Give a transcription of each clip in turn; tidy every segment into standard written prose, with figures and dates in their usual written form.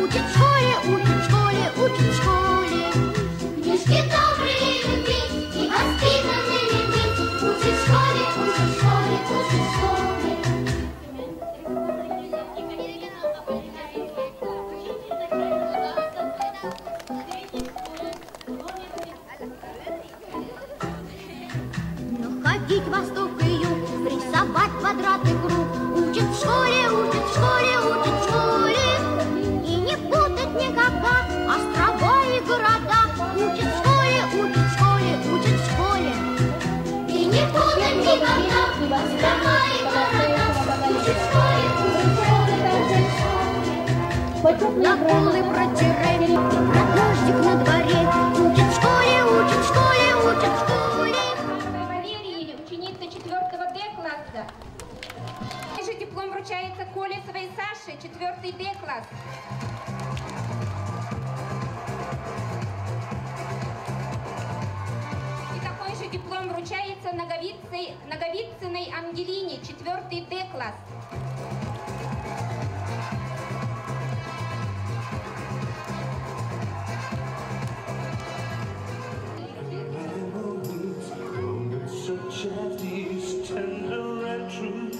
учат в школе, учат в школе, учат в школе. Книжки добрые любить и воспитанными быть. Учат в школе, учат в школе, учат в школе. Ходить восток и юг, рисовать квадратный круг. Учат в школе, учат в школе, учат в школе. И не путать никогда острова и города. Учат в школе, учат в школе, учат в школе. И не путать никогда острова и города. Учат в школе, учат в школе, учат в школе. На полы про тире, про дождик на дворе. Учат в школе, учат в школе, учат в школе. Ученица 4 Д класса. Также диплом вручается Колесовой Саше, 4 Д класс. И такой же диплом вручается Наговицыной Ангелине, 4 Д класс. Such as these, tender and true.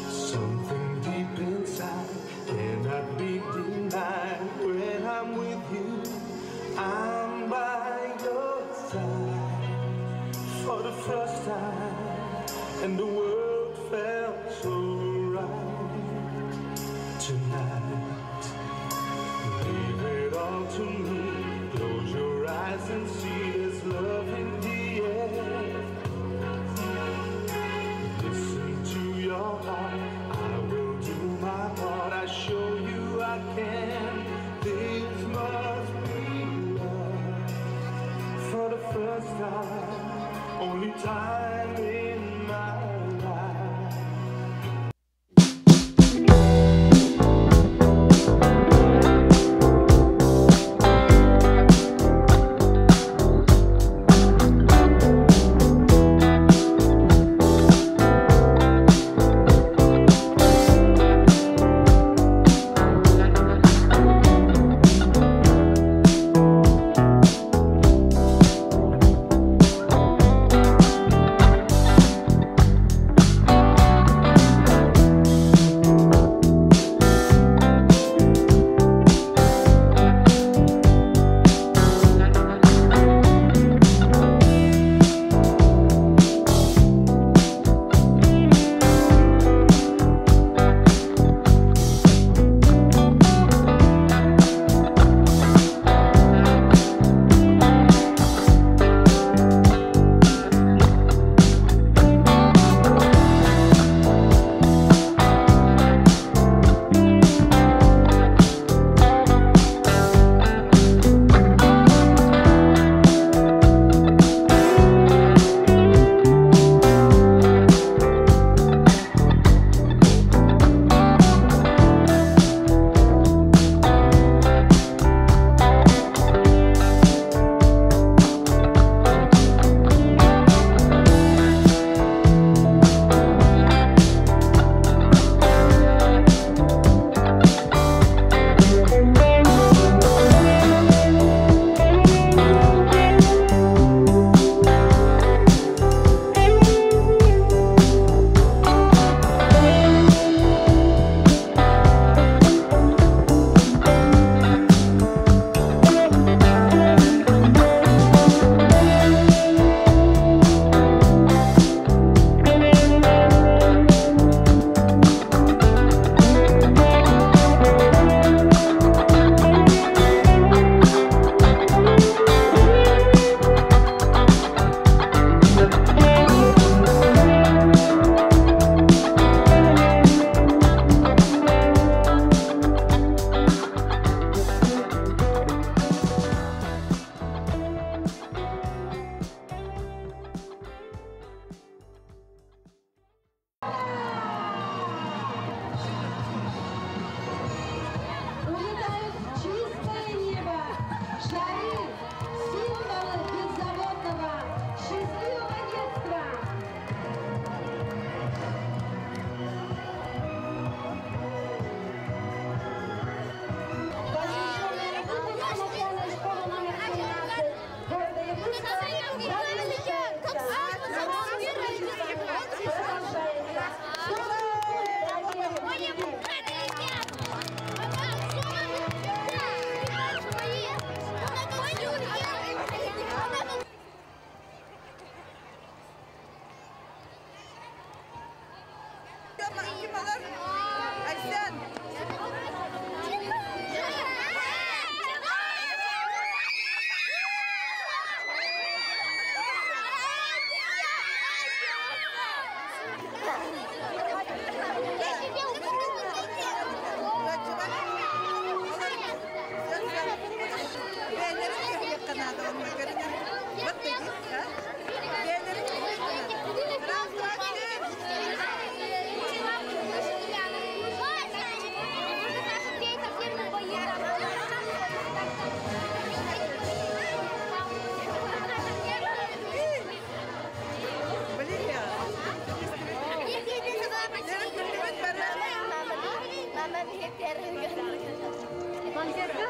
Something deep inside cannot be denied. When I'm with you, I'm by your side for the first time, and the world felt so right tonight. Leave it all to me. Close your eyes and see there's love in the air. Listen to your heart. I will do my part. I show you I can. This must be love for the first time. Only time in my life. Thank you.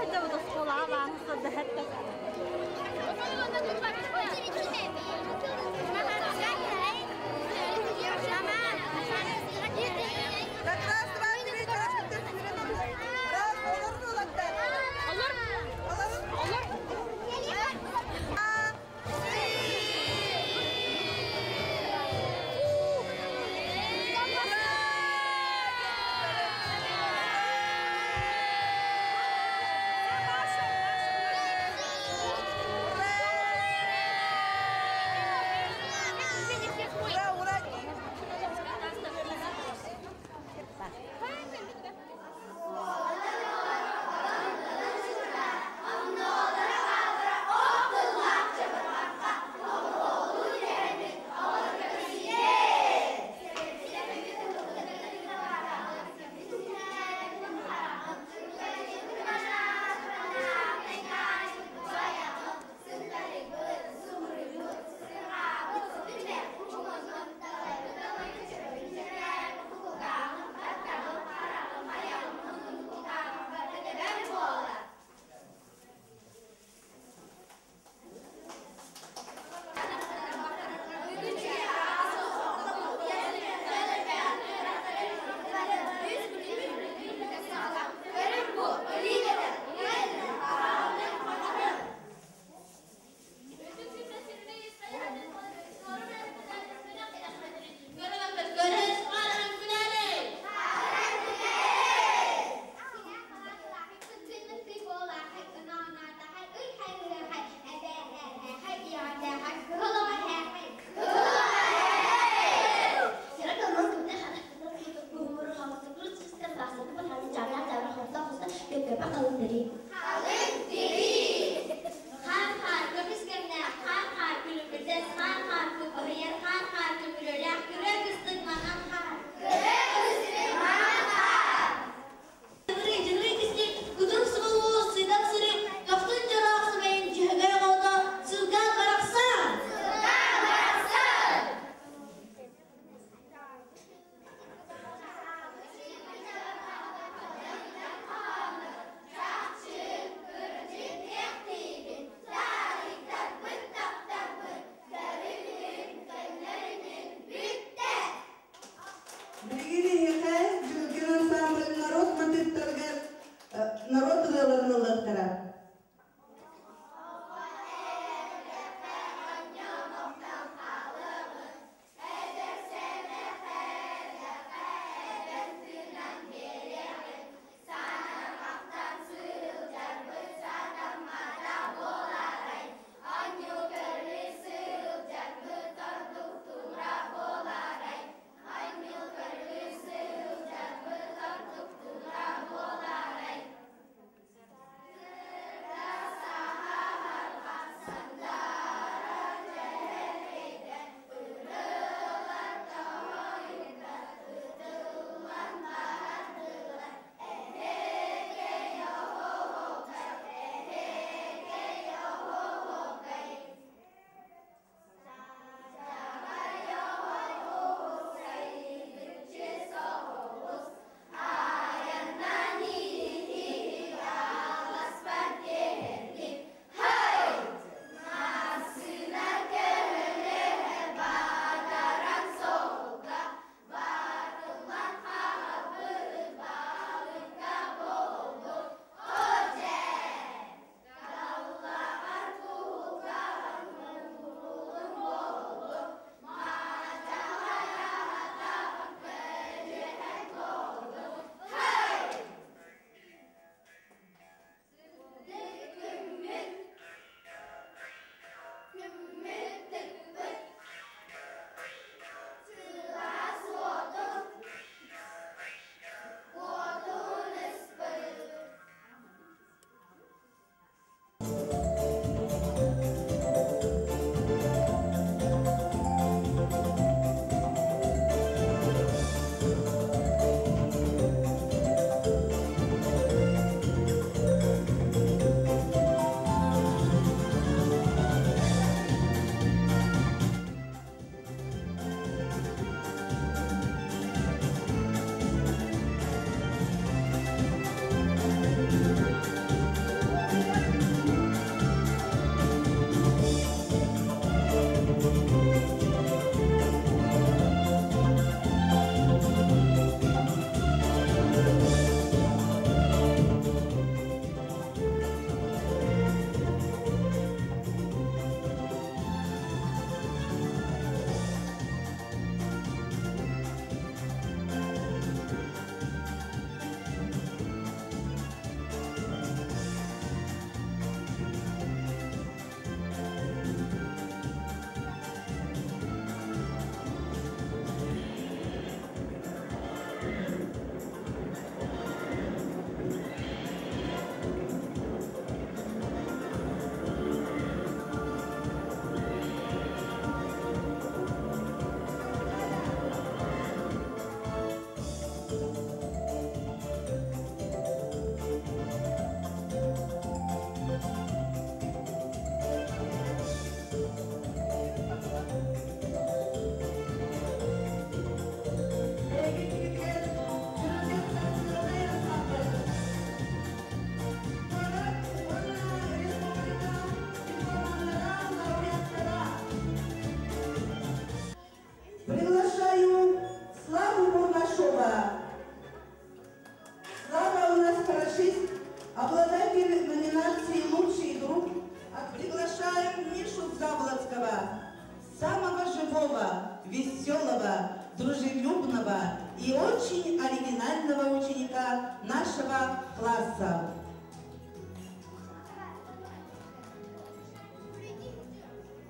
юного и очень оригинального ученика нашего класса.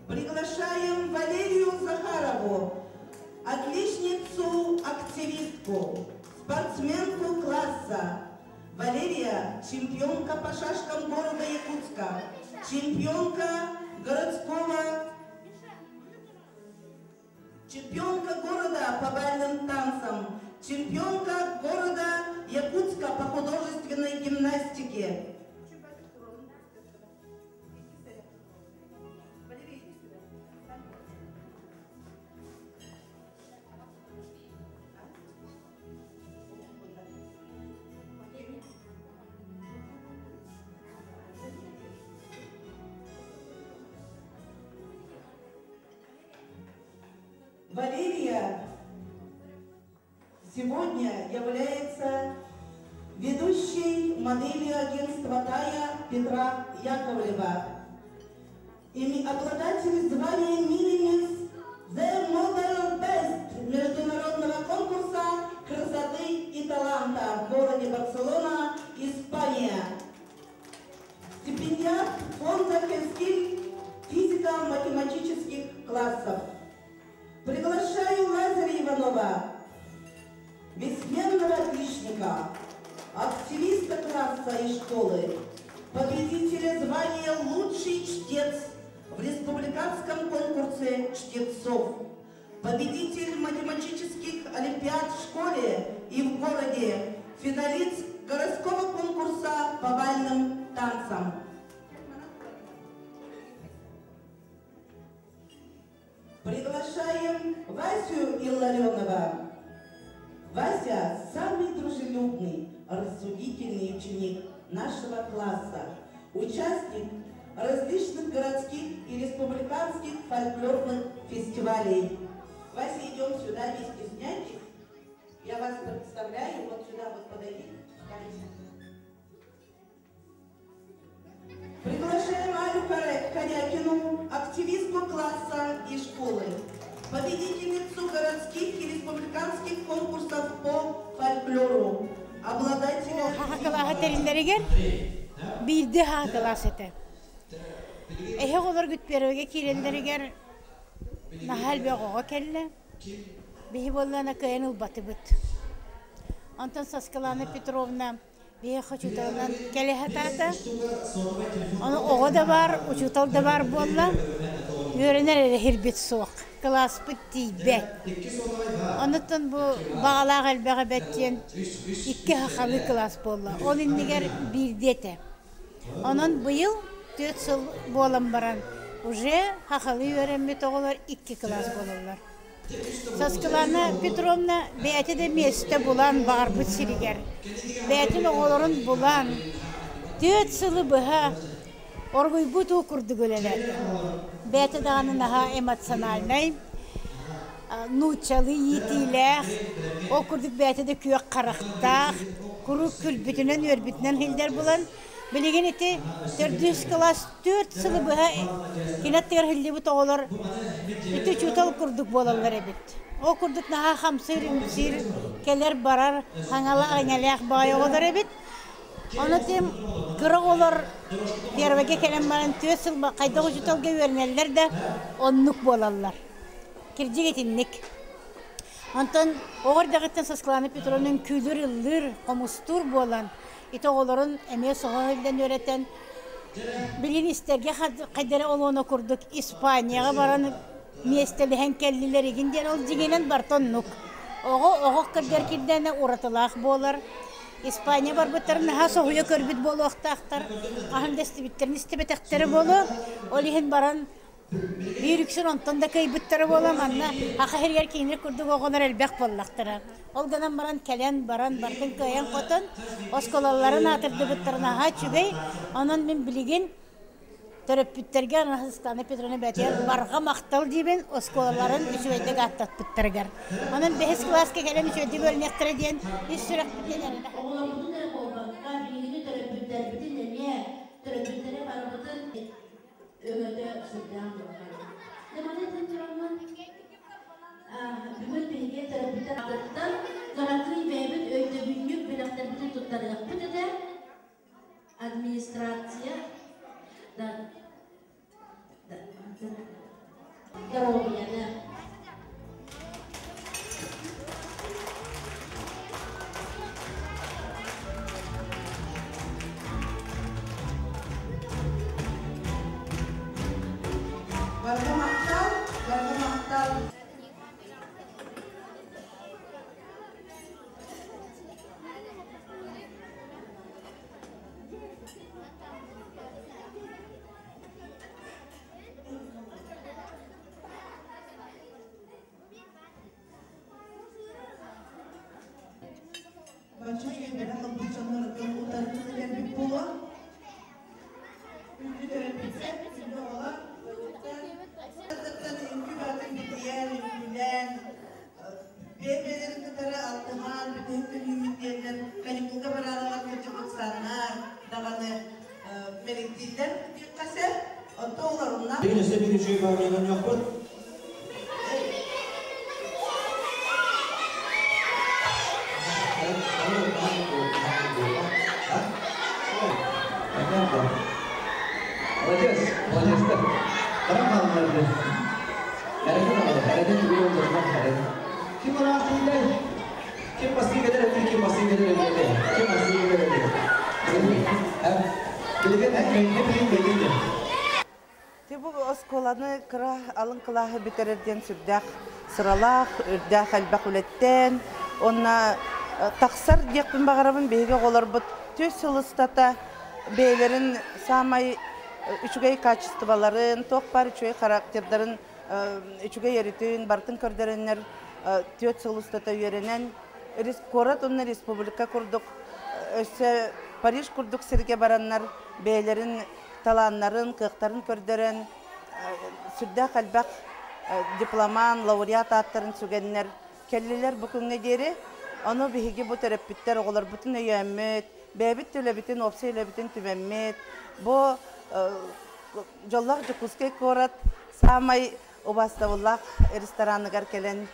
Приглашаем Валерию Захарову, отличницу, активистку, спортсменку класса. Валерия – чемпионка по шашкам города Якутска, чемпионка города по бальным танцам, чемпионка города Якутска по художественной гимнастике. Валерия сегодня является ведущей моделью агентства «Тая» Петра Яковлева и обладатель звания «Мини-мисс The Model Best» международного конкурса красоты и таланта в городе Барселона, Испания. Стипендиат фонда Хескиль физико-математических классов. Приглашаю Лазаря Иванова, бессменного отличника, активиста класса и школы, победителя звания «Лучший чтец» в республиканском конкурсе чтецов, победитель математических олимпиад в школе и в городе, финалист городского конкурса по бальным танцам. Приглашаем Васю Илларионова. Вася – самый дружелюбный, рассудительный ученик нашего класса, участник различных городских и республиканских фольклорных фестивалей. Вася, идем сюда, не стесняйтесь. Я вас представляю, вот сюда вот подойдите. Приглашаем Алю Корякину, активистку класса и школы, победительницу городских и республиканских конкурсов по фольклору, обладателя... Бие хочуталан келехатата. Оны оға да бар, учутал да бар болла. Йөренер хирбит соқ. Класс битти бет. Онытын бу бағалақ әлбәғі бәттен 2 хақалы класс болла. Ол индегер бирдете. Онын бұйыл 4 сыл болам баран. Уже хақалы йөренбет оғылар 2 класс болалар. Саскалана Петровна бәйті де месті бұлан бағар бұт сиригер. Бәйтін оғыларын бұлан. 4 сылы бұға орғый бұт оқырды көлелер. Бәйті дағаны наға эмоциональный, нучалы етилер, оқырдық бәйті де күйек қарақтақ, күрік күлбітінен, өрбітінен хилдер бұлан. Білеген еті 4 класс 4 сылы бұға кенеттер хилді бұт оғылар еті чутал күрдік болалар әбет. О күрдік наға қамсыр, үмсір, келер барар, қаңала аңалақ бағай оғылар әбет. Оны тем күрік олар первеге келен баран 4 сыл қайдағы чуталға өрнелер де оннық болалар. Кірдік етіннік. Онтан оғырдағыттан Саскалана Петровның күлір, ылыр, қомыстур болан. Ити оғыларын әме соғылдан өреттен білген істерге қайдары олуына күрдік. Испанияға бараны местеліген кәлілер егінден ол дегенен бартон нүк. Оғы кірдер кірдені ұратылақ болар. Испания бар бұттарын ға соғыя көрбіт болу оқтақтар. Ағында істебіттерін істебетектері болу. Ол еген баран bir yüksün ondan da kayıbıttırı olamanna. Haqa her yer keyinir kurduk oğunar elbək bollaqtıra. Ol ganan baran kelen baran barkın köyen qotun. Oskolaların atırdı bıttırına ha çügey. Onun ben biligin töröpütterge Anasısklanı Petrona Bətiyar barga maqtal deyben oskolaların üçüveydek attat bıttırgar. Onun 5 klaska kelen üçüveydek bölünektir diyen bir sürek bitelerine. Oğlan bunu da olmakta bilgini töröpütter bitin de niye töröpüttere barabıtın ömürde sürden durur. Demane tenturanlar bugün bilgi töröpütter attıktan администрация здоровья. Warga Baca yang berada bersama dengan utara dan di pulau. Ini dari bisa orang tentang inkubator media dan beberapa negara alkohol betul media dan kami juga berada di tempat sana dengan medikiden kasih untuk orang. Ini sebenarnya juga yang nyokot. Тибу осколаны кыра алын кылаһы битерерден сүрдәк сыралах үрдәк албакулеттен онна таксар декпин багарабын беге голорбут төс сылыстата бейлерин самай үчүгей качестволарын токпар үчүгей характердерин үчүгей эритүүн бартын көрдөрөннөр төт сылыстата үйренен корат онна республика курдук өссө Париж курдук сирге бараннар бейлерин таланнарын, кыктарын көрдөрөн, сүрдә калбак дипломан, лауреат аттарын сүгеннер, келлилер бүгүнгө дери, аны биһиги бу терапевттер оголор бүтүн өйөммөт, бэбит төлөбүтүн, опсейлөбүтүн түбөммөт, бу жоллак жукускай корат, самай убаставуллак рестораныгар келен,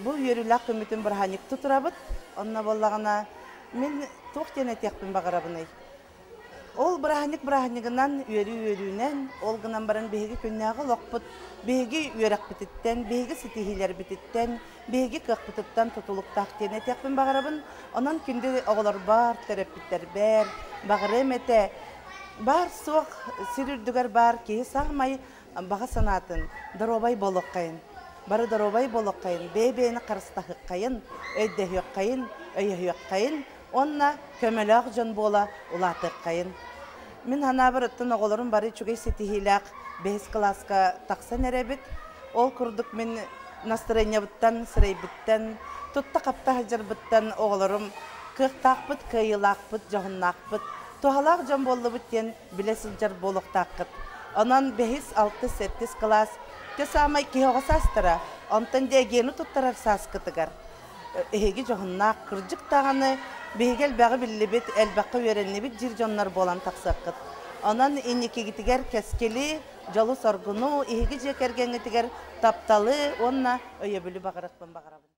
бу үйөрүлак көмүтүн бұрханик тутурабыт, онна боллагана мен тоқтен этекпин багарабыны. Ол браханик-браханикынан үйөрүнен, ол гынан баран беги күннәгы локпут, беги үйөрәк бититтен, беги ситихилер бититтен, беги кыкпытыттан тутулуктак тен этекпин багарабын. Онан күндө оголор бар, терапевттер бер, багырым эте, бар суак сирүрдүгөр бар, ки сагмай бага санатын, даробай болоккайын. Бары даробай болоккайын, бебени карыстахыккайын, өйдөһөккайын, өйөһөккайын. Онна көмөлөк жон бола улатыккайын. Мен ана бір ыттын оголорум бары чугай сетихилак 5 класска таксан эребит. Ол курдук мен настроение буттан, сырай буттан, тутта капта хажар буттан оголорум кыктакпыт, кыйылакпыт, жогуннакпыт. Тухалак жон болду буттен билесил жар болуктакыт. Онан 5-6-7 класс те самай киога састыра. Онтан дегени туттарар саскытыгар. Эги жогуннак кыржык таганы бегел бағы білібет, әлбаққа өреннебет жир жонлар болан тақсаққыт. Онан инекегітігер кәскелі, жолы соргуну, игі жекергенетігер тапталы, онна өйебілі бағырақпын бағырабын.